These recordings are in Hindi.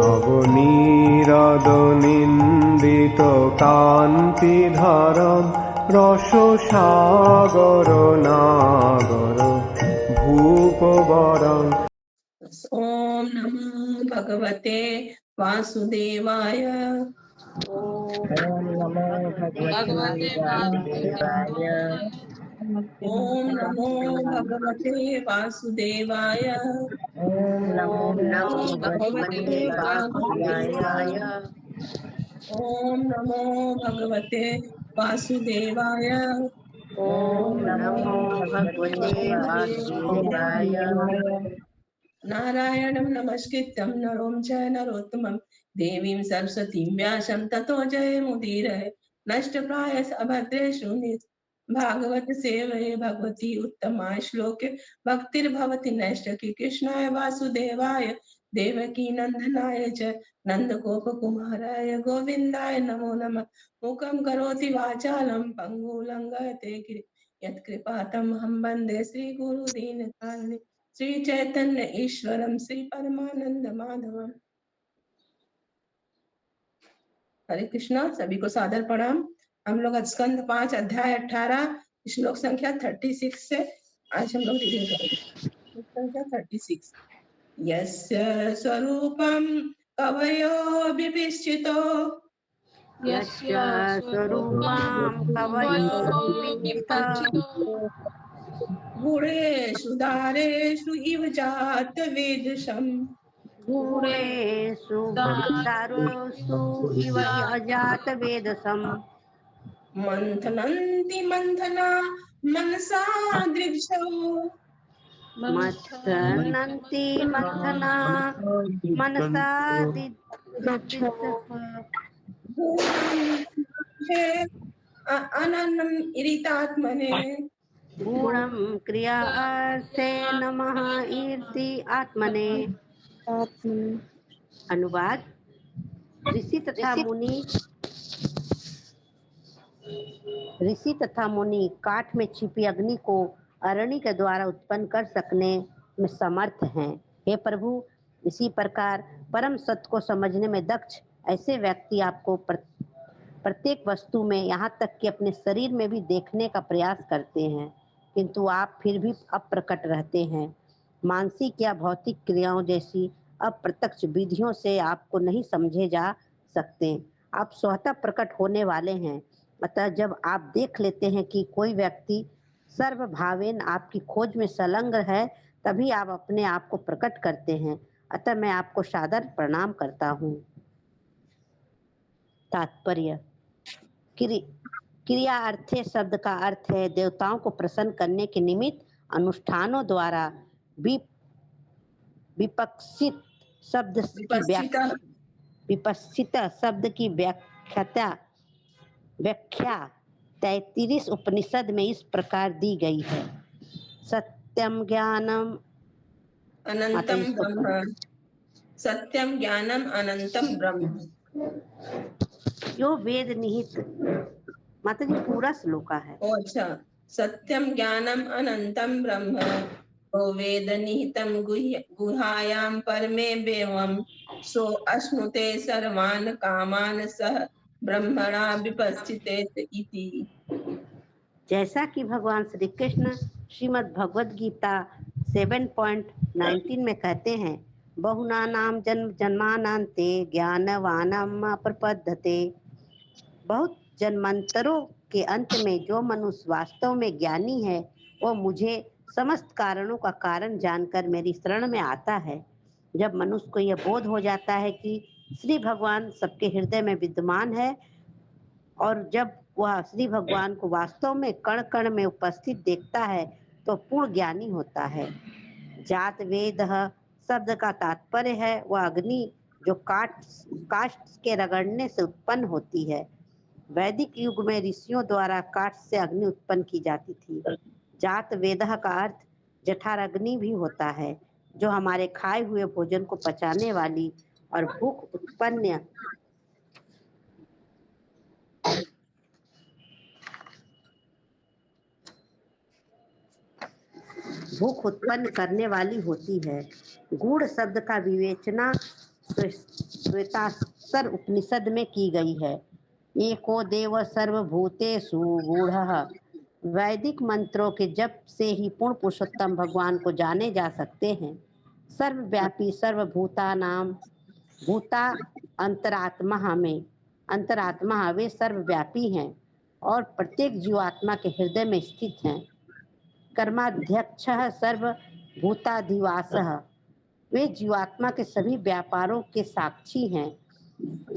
নবনীরদনিন্দিত কান্তিধরম রসসাগর নাগর ভূপবরং। ओम नमो भगवते वासुदेवाय। ओम नमो भगवते वासुदेवाय। ओम नमो भगवते वासुदेवाय। ओम नमो भगवते वासुदेवाय। ओम नमो भगवते वासुदेवाय। ओम नमो भगवते वासुदेवाय। नारायणं नमस्कृत्यं नरं चैव नरोत्तमं देवीं सरस्वतीं व्यासं ततो जयमुदीरये। नष्टप्रायस अभद्रेषु भागवत सेवये भगवती उत्तमा श्लोके भक्तिर्भवति नैष्टकी। कृष्णाय वासुदेवाय देवकी नंदनाय च नंदगोपकुमाराय गोविन्दाय नमो नमः। मूकं करोति वाचालं पङ्गुं लङ्घयते गिरिं यत्कृपातमहं वन्दे श्रीगुरुदीनतारिणिं। श्री चैतन्य ईश्वरम श्री परमानंद माधवम। हरे कृष्णा। सभी को सादर प्रणाम। हम लोग स्कंद 5 अध्याय 18 श्लोक संख्या 36 से आज हम लोग रीडिंग करेंगे। श्लोक संख्या 36। यस्य स्वरूपम कवयो विपिश्चितो यस्य स्वरूपं कवयो विपिश्चितो गुणेषु दारेषु इव जात वेदशम्। गुणेषु दारुषु इव अजातवेदसम्। मंथनन्ति मंथना मनसा दृक्षौ मथनन्ति मथना मनसा अनन्नम इरितात्मने। गुणं क्रियार्थे नमः ईर्ति आत्मने। अनुवाद। ऋषि तथा मुनि काठ में छिपी अग्नि को अरणि के द्वारा उत्पन्न कर सकने में समर्थ हैं। हे प्रभु, इसी प्रकार परम सत्य को समझने में दक्ष ऐसे व्यक्ति आपको प्रत्येक वस्तु में, यहाँ तक कि अपने शरीर में भी देखने का प्रयास करते हैं, किंतु आप फिर भी अप्रकट रहते हैं। मानसिक या भौतिक क्रियाओं जैसी अप्रत्यक्ष विधियों से आपको नहीं समझे जा सकते। आप स्वतः प्रकट होने वाले हैं। अतः जब आप देख लेते हैं कि कोई व्यक्ति सर्वभावेन आपकी खोज में संलग्न है, तभी आप अपने आप को प्रकट करते हैं। अतः मैं आपको सादर प्रणाम करता हूँ। तात्पर्य। क्रिया अर्थे शब्द का अर्थ है देवताओं को प्रसन्न करने के निमित्त अनुष्ठानों द्वारा विपक्षित शब्द की व्याख्या 33 उपनिषद में इस प्रकार दी गई है। सत्यम ज्ञानम अनंतम ब्रह्म। सत्यम ज्ञानम अनंतम ब्रह्म। यो वेद निहित। माता जी पूरा श्लोका है। ओ अच्छा। सत्यम ज्ञानम अनंतम ब्रह्म ओ वेद निहितम गुहायाम परमे वेवम सो अश्नुते सर्वान् कामान सह ब्रह्मणा विपश्चितेत इति। जैसा कि भगवान श्री कृष्ण श्रीमद् भगवद गीता 7.19 में कहते हैं, बहुनानाम जन्म जन्मानान्ते ज्ञानवानम प्रपद्यते। बहुत जन्मांतरों के अंत में जो मनुष्य वास्तव में ज्ञानी है, वो मुझे समस्त कारणों का कारण जानकर मेरी शरण में आता है। जब मनुष्य को यह बोध हो जाता है कि श्री भगवान सबके हृदय में विद्यमान है और जब वह श्री भगवान को वास्तव में कण कण में उपस्थित देखता है, तो पूर्ण ज्ञानी होता है। जात वेद शब्द का तात्पर्य है वह अग्नि जो काष्ठ के रगड़ने से उत्पन्न होती है। वैदिक युग में ऋषियों द्वारा काष्ठ से अग्नि उत्पन्न की जाती थी। जात वेदः का अर्थ जठराग्नि भी होता है, जो हमारे खाए हुए भोजन को पचाने वाली और भूख उत्पन्न करने वाली होती है। गूढ़ शब्द का विवेचना श्वेतास्वर उपनिषद में की गई है। एको देव सर्वभूतेषु गूढ़ः। वैदिक मंत्रों के जप से ही पूर्ण पुरुषोत्तम भगवान को जाने जा सकते हैं। सर्वव्यापी सर्वभूतानाम भूता अंतरात्मा में अंतरात्मा वे सर्वव्यापी हैं और प्रत्येक जीवात्मा के हृदय में स्थित हैं। कर्माध्यक्ष सर्वभूताधिवासः। वे जीवात्मा के सभी व्यापारों के साक्षी हैं।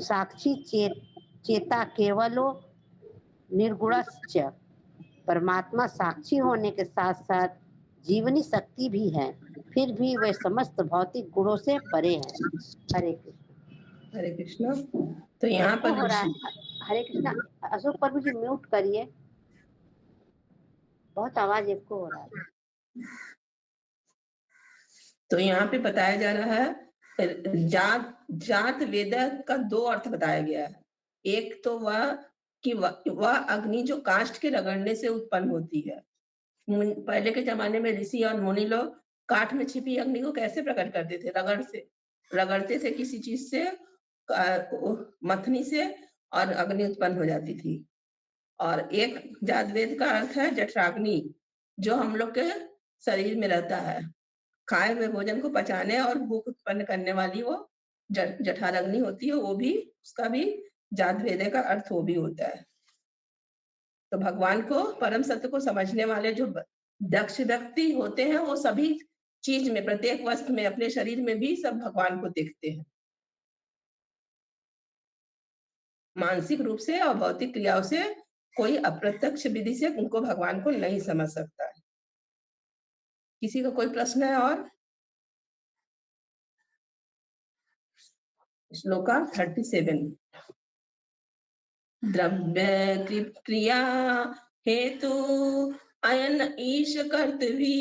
साक्षी चेता केवलो निर्गुणश्च। परमात्मा साक्षी होने के साथ साथ जीवनी शक्ति भी है, फिर भी वे समस्त भौतिक गुणों से परे हैं। हरे कृष्ण। हरे कृष्ण। तो यहाँ एको हो पर रहा है। हरे कृष्ण। अशोक प्रभु जी म्यूट करिए, बहुत आवाज एको हो रहा है। तो यहाँ पे बताया जा रहा है जात वेद का दो अर्थ बताया गया है। एक तो वह कि वह अग्नि जो काष्ठ के रगड़ने से उत्पन्न होती है। पहले के जमाने में ऋषि और मुनि लोग काठ में छिपी अग्नि को कैसे प्रकट करते थे? रगड़ते थे किसी चीज से, मथनी से, और अग्नि उत्पन्न हो जाती थी। और एक जातवेद का अर्थ है जठराग्नि, जो हम लोग के शरीर में रहता है। खाए हुए भोजन को पचाने और भूख उत्पन्न करने वाली वो जठराग्नि होती है। वो भी, उसका भी जातवेद का अर्थ वो भी होता है। तो भगवान को, परम सत्य को समझने वाले जो दक्ष व्यक्ति होते हैं, वो सभी चीज में, प्रत्येक वस्तु में, अपने शरीर में भी सब भगवान को देखते हैं। मानसिक रूप से और भौतिक क्रियाओं से कोई अप्रत्यक्ष विधि से उनको भगवान को नहीं समझ सकता है। किसी का कोई प्रश्न है? और श्लोका 37। द्रव्य क्रिया हेतु अयन ईश कर्तवी।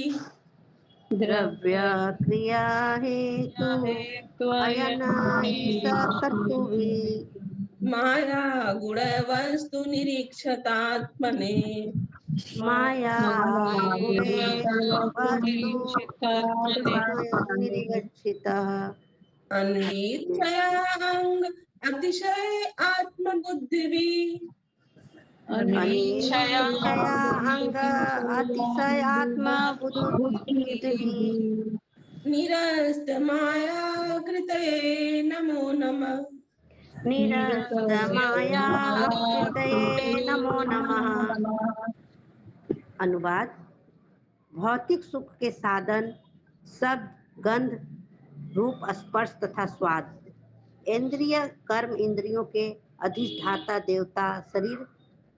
द्रव्य क्रिया हेतु अयन ईश कर्तुः। माया गुण वस्तु निरीक्षतात्मने। माया गुणे वस्तु निरीक्षितः। अनिच्छयाङ्ग अतिशय आत्मबुद्धिवी। अनिच्छया अंग अतिशय आत्मा बुद्धि। निरस्त माया कृतये नमो नमः। निरस्त माया कृतये नमो नमः। अनुवाद। भौतिक सुख के साधन शब्द, गंध, रूप, स्पर्श तथा स्वाद, इंद्रिय कर्म, इंद्रियों के अधिष्ठाता देवता, शरीर,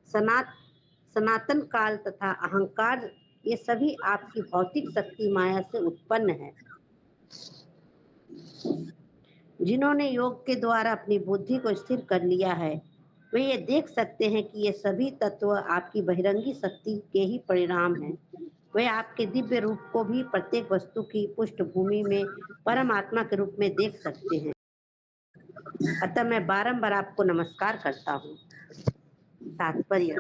सनातन काल तथा अहंकार, ये सभी आपकी भौतिक शक्ति माया से उत्पन्न है। जिन्होंने योग के द्वारा अपनी बुद्धि को स्थिर कर लिया है, वे ये देख सकते हैं कि ये सभी तत्व आपकी बहिरंगी शक्ति के ही परिणाम हैं। वे आपके दिव्य रूप को भी प्रत्येक वस्तु की पृष्ठभूमि में परमात्मा के रूप में देख सकते हैं। अतः मैं बारंबार आपको नमस्कार करता हूँ। तात्पर्य।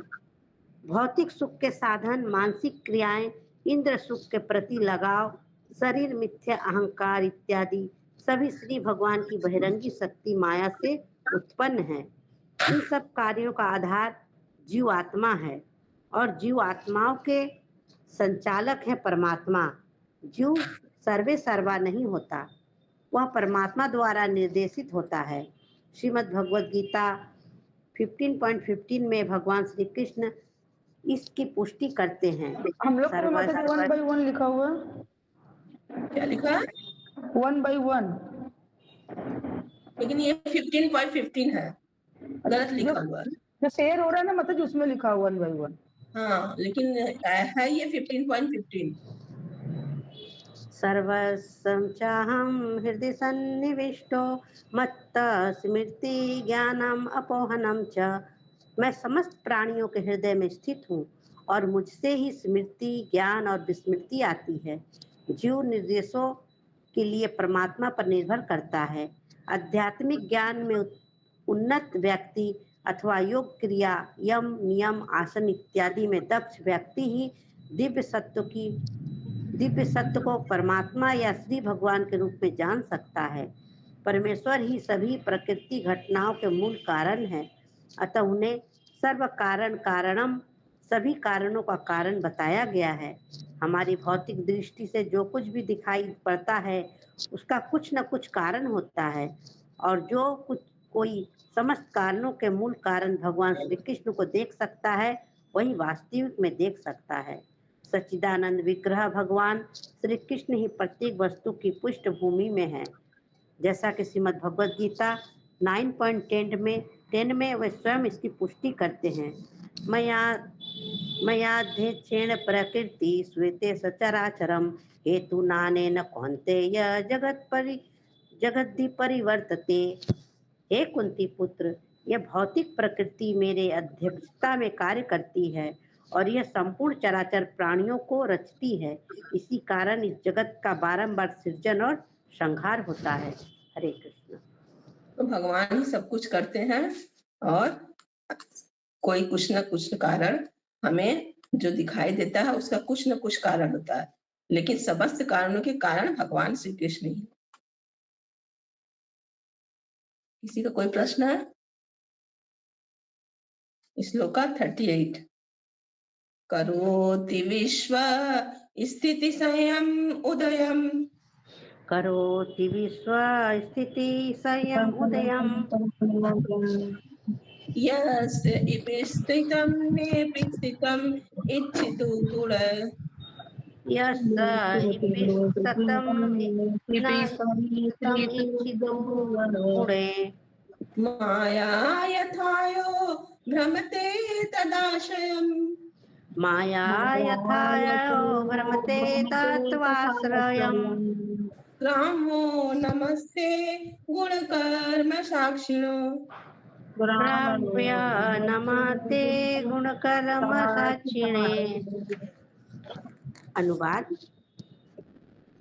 भौतिक सुख के साधन, मानसिक क्रियाएं, इंद्र सुख के प्रति लगाव, शरीर, मिथ्या अहंकार इत्यादि सभी श्री भगवान की बहिरंगी शक्ति माया से उत्पन्न है। इन सब कार्यों का आधार जीव आत्मा है और जीव आत्माओं के संचालक है परमात्मा। जीव सर्वे सर्वा नहीं होता, वह परमात्मा द्वारा निर्देशित होता है। श्रीमद् भगवद गीता 15.15 में भगवान श्री कृष्ण इसकी पुष्टि करते हैं। हम लोग को माता जी 1 by 1 लिखा हुआ है। क्या लिखा है? 1 by 1। लेकिन ये 15.15 है, गलत लिखा हुआ है। जो शेयर हो रहा है ना माता जी, उसमें लिखा हुआ 1 by 1। हाँ, लेकिन है ये 15.15। सर्वस्वं चाहं हृदि सन्निविष्टो मत्तः स्मृति ज्ञानम अपोहनम च। मैं समस्त प्राणियों के हृदय में स्थित हूँ और मुझसे ही स्मृति, ज्ञान और विस्मृति आती है। जीव निर्देशों के लिए परमात्मा पर निर्भर करता है। आध्यात्मिक ज्ञान में उन्नत व्यक्ति अथवा योग क्रिया, यम, नियम, आसन इत्यादि में दक्ष व्यक्ति ही दिव्य सत्य को परमात्मा या श्री भगवान के रूप में जान सकता है। परमेश्वर ही सभी प्रकृति घटनाओं के मूल कारण है, अतः उन्हें सर्व कारण कारणम, सभी कारणों का कारण बताया गया है। हमारी भौतिक दृष्टि से जो कुछ भी दिखाई पड़ता है उसका कुछ न कुछ कारण होता है, और जो कुछ कोई समस्त कारणों के मूल कारण भगवान श्री कृष्ण को देख सकता है वही वास्तविक में देख सकता है। सच्चिदानंद विग्रह भगवान श्री कृष्ण ही प्रत्येक वस्तु की पृष्ठभूमि में है। जैसा कि श्रीमद् भगवद गीता 9.10 में वे स्वयं इसकी पुष्टि करते हैं। मयाध्यक्षेण प्रकृति श्वेते सचराचरम हेतु नानेन कौन्तेय जगद्धि परिवर्तते। हे कुंती पुत्र, यह भौतिक प्रकृति मेरे अध्यक्षता में कार्य करती है और यह संपूर्ण चराचर प्राणियों को रचती है। इसी कारण इस जगत का बारंबार सृजन और संहार होता है। हरे कृष्ण। तो भगवान ही सब कुछ करते हैं और कोई कुछ न कुछ कारण हमें जो दिखाई देता है उसका कुछ न कुछ कारण होता है, लेकिन समस्त कारणों के कारण भगवान श्री कृष्ण ही। किसी का कोई प्रश्न है? श्लोक 38। करोति विश्व स्थिति संयम उदयम करोति विश्व स्थिति संयम उदयम यस्य इपिस्थितं नेपिस्थितं इच्छितु गुण यस्य इपिस्ततं न तम इच्छितो गुणे माया यथायो भ्रमते तदाश्रयम् माया यथायो भ्रमते तत्त्वाश्रयम् रामो नमस्ते गुणकर्म साक्षिणो ब्राह्म्य नमते गुणकर्म साक्षिणे। अनुवाद।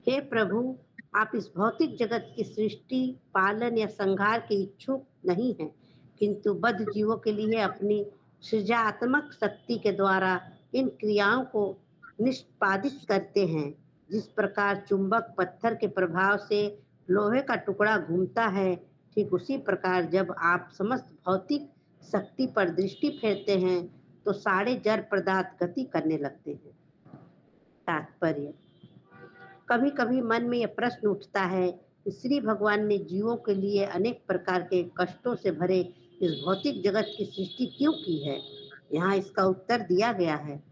हे प्रभु, आप इस भौतिक जगत की सृष्टि, पालन या संहार के इच्छुक नहीं हैं, किंतु बद्ध जीवों के लिए अपनी सृजनात्मक शक्ति के द्वारा इन क्रियाओं को निष्पादित करते हैं। जिस प्रकार चुंबक पत्थर के प्रभाव से लोहे का टुकड़ा घूमता है, ठीक उसी प्रकार जब आप समस्त भौतिक शक्ति पर दृष्टि फेरते हैं तो सारे जड़ पदार्थ गति करने लगते हैं। तात्पर्य। कभी कभी मन में यह प्रश्न उठता है कि श्री भगवान ने जीवों के लिए अनेक प्रकार के कष्टों से भरे इस भौतिक जगत की सृष्टि क्यों की है। यहाँ इसका उत्तर दिया गया है।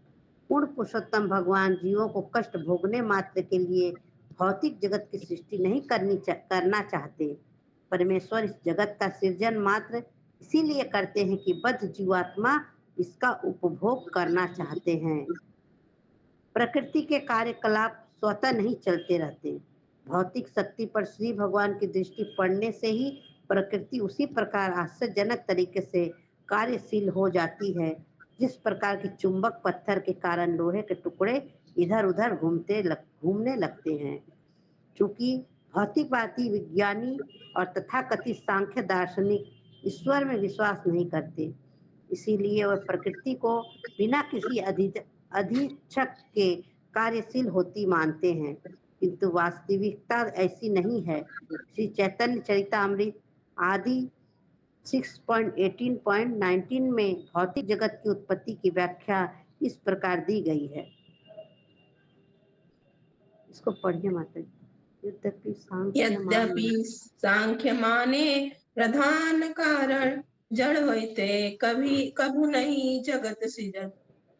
पूर्ण पुरुषोत्तम भगवान जीवों को कष्ट भोगने मात्र के लिए भौतिक जगत की सृष्टि नहीं करना चाहते। परमेश्वर इस जगत का सृजन मात्र इसीलिए करते हैं कि बद्ध जीवात्मा इसका उपभोग करना चाहते हैं। प्रकृति के कार्यकलाप स्वतः नहीं चलते रहते। भौतिक शक्ति पर श्री भगवान की दृष्टि पड़ने से ही प्रकृति उसी प्रकार आश्चर्यजनक तरीके से कार्यशील हो जाती है जिस प्रकार की चुंबक पत्थर के कारण लोहे के टुकड़े इधर उधर घूमने लगते हैं। चूंकि भौतिकवादी विज्ञानी और तथाकथित सांख्य दार्शनिक ईश्वर में विश्वास नहीं करते, इसीलिए वह प्रकृति को बिना किसी अधीक्षक के कार्यशील होती मानते हैं, किंतु वास्तविकता ऐसी नहीं है। श्री चैतन्य चरितामृत आदि 6.18.19 में भौतिक जगत की उत्पत्ति की व्याख्या इस प्रकार दी गई है। इसको पढ़िए माता जी। यद्यपि सांख्य माने प्रधान कारण जड़ होते कभू नहीं जगत सृजत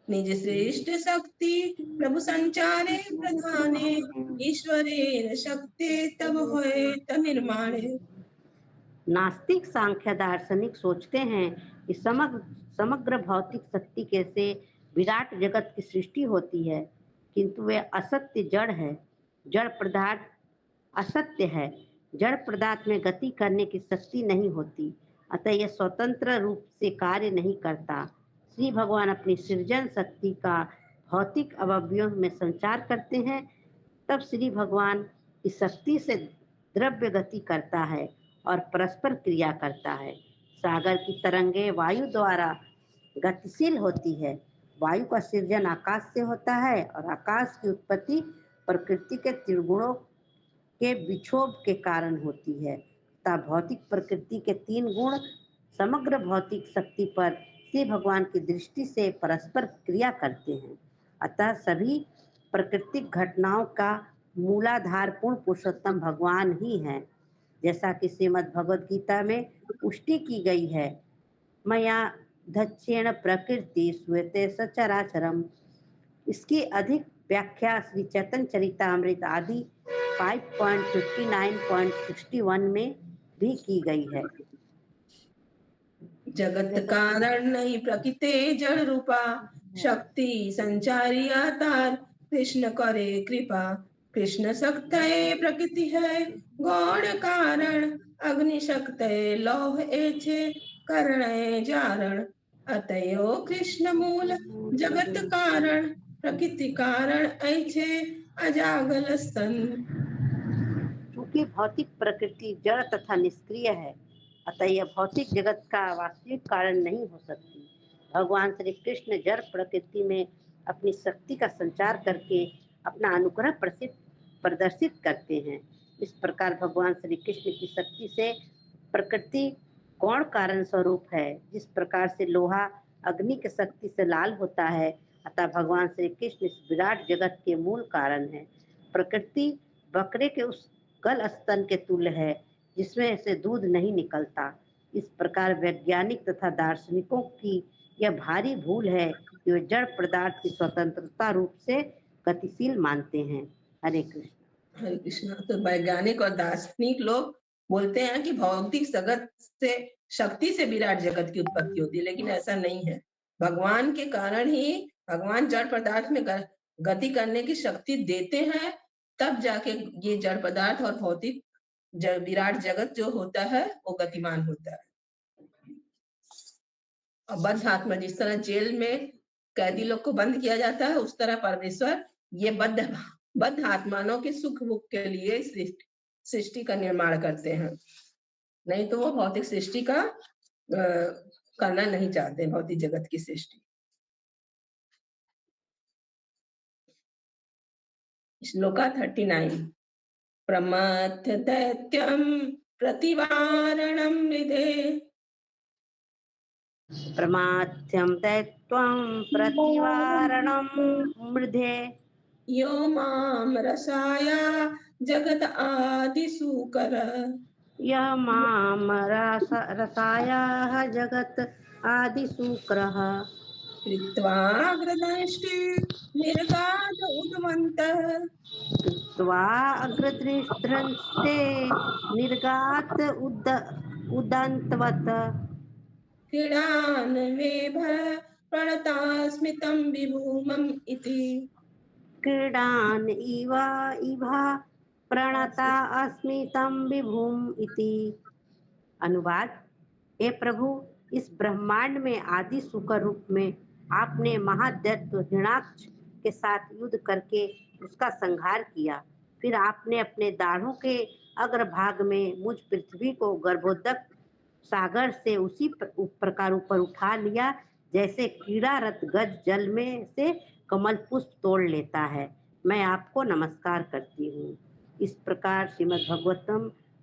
निज श्रेष्ठ शक्ति प्रभु संचारे प्रधाने ईश्वरेर शक्ति तब होए त निर्माणे। नास्तिक सांख्य दार्शनिक सोचते हैं कि समग्र भौतिक शक्ति कैसे विराट जगत की सृष्टि होती है, किंतु वे असत्य जड़ है। जड़ पदार्थ असत्य है। जड़ पदार्थ में गति करने की शक्ति नहीं होती, अतः यह स्वतंत्र रूप से कार्य नहीं करता। श्री भगवान अपनी सृजन शक्ति का भौतिक अवयवों में संचार करते हैं, तब श्री भगवान की शक्ति से द्रव्य गति करता है और परस्पर क्रिया करता है। सागर की तरंगे वायु द्वारा गतिशील होती है। वायु का सृजन आकाश से होता है और आकाश की उत्पत्ति प्रकृति के त्रिगुणों के विक्षोभ के कारण होती है। तथा भौतिक प्रकृति के 3 गुण समग्र भौतिक शक्ति पर श्री भगवान की दृष्टि से परस्पर क्रिया करते हैं। अतः सभी प्राकृतिक घटनाओं का मूलाधार पूर्ण पुरुषोत्तम भगवान ही है, जैसा कि श्रीमद् भगवद गीता में पुष्टि की गई है। मया धच्छेण प्रकृति श्वेते सचराचरम। इसकी अधिक व्याख्या श्री चैतन्य चरितामृत आदि 5.59.61 में भी की गई है। जगत कारण नहीं प्रकृति जड़ रूपा, शक्ति संचारी अवतार कृष्ण करे कृपा। कृष्ण शक्त प्रकृति है गौण कारण, अग्नि शक्त लौह एछे करण जारण। अतयो कृष्ण मूल जगत कारण, प्रकृति कारण ऐछे अजागल स्तन। चूंकि भौतिक प्रकृति जड़ तथा निष्क्रिय है, अतः यह भौतिक जगत का वास्तविक कारण नहीं हो सकती। भगवान श्री कृष्ण जड़ प्रकृति में अपनी शक्ति का संचार करके अपना अनुग्रह प्रदर्शित करते हैं। इस प्रकार भगवान श्री कृष्ण की शक्ति से प्रकृति गौण कारण स्वरूप है। जिस प्रकार से लोहा अग्नि की शक्ति से लाल होता है, अतः भगवान श्री कृष्ण इस विराट जगत के मूल कारण है। प्रकृति बकरे के उस गल स्तन के तुल्य है जिसमें से दूध नहीं निकलता। इस प्रकार वैज्ञानिक तथा दार्शनिकों की यह भारी भूल है कि वे जड़ पदार्थ की स्वतंत्रता रूप से गतिशील मानते हैं। हरे कृष्ण। हरे कृष्णा। तो वैज्ञानिक और दार्शनिक लोग बोलते हैं कि भौतिक जगत से शक्ति से विराट जगत की उत्पत्ति होती है, लेकिन ऐसा नहीं है। भगवान के कारण ही भगवान जड़ पदार्थ में गति करने की शक्ति देते हैं, तब जाके ये जड़ पदार्थ और भौतिक विराट जगत जो होता है वो गतिमान होता है। और बद्ध आत्मा, जिस तरह जेल में कैदी लोग को बंद किया जाता है, उस तरह परमेश्वर ये बद्ध आत्माओं के सुख भोग के लिए सृष्टि का निर्माण करते हैं। नहीं तो वो भौतिक सृष्टि का करना नहीं चाहते, भौतिक जगत की सृष्टि। श्लोका 39। प्रमथ्य दैत्यम प्रतिवारणम हृदे, प्रमाथ्यं दैत्वं प्रतिवारणं मृधे। यो माम रसाया जगत आदि सूकर। यः मां रसायाः जगत् आदिशूक्रः। कृत्वाग्रदंष्टि निर्गात उद्मन्तः, कृत्वा अग्रदृष्ट्रे निर्गात् उदन्तवत्। क्रीडान्वेभ प्रणतास्मितं विभूमम् इति। क्रीडान इवा प्रणता अस्मि तं विभुम इति। अनुवाद। हे प्रभु, इस ब्रह्मांड में आदि शुकर रूप में आपने महादैत्य हिरण्याक्ष के साथ युद्ध करके उसका संहार किया। फिर आपने अपने दाढ़ों के अग्रभाग में मुझ पृथ्वी को गर्भोदक सागर से उसी प्रकार ऊपर उठा लिया जैसे क्रीड़ारत गज जल में से कमल पुष्प तोड़ लेता है। मैं आपको नमस्कार करती हूँ। इस प्रकार श्रीमद्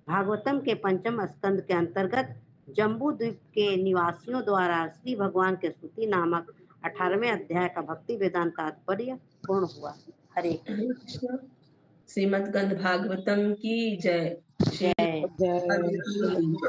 भागवतम के 5वें स्कंद के अंतर्गत जम्बू द्वीप के निवासियों द्वारा श्री भगवान के स्तुति नामक 18वें अध्याय का भक्ति वेदांत तात्पर्य पूर्ण हुआ। हरे कृष्ण। श्रीमद् गंध भागवतम की जय। श्री जय। भगवती की जय।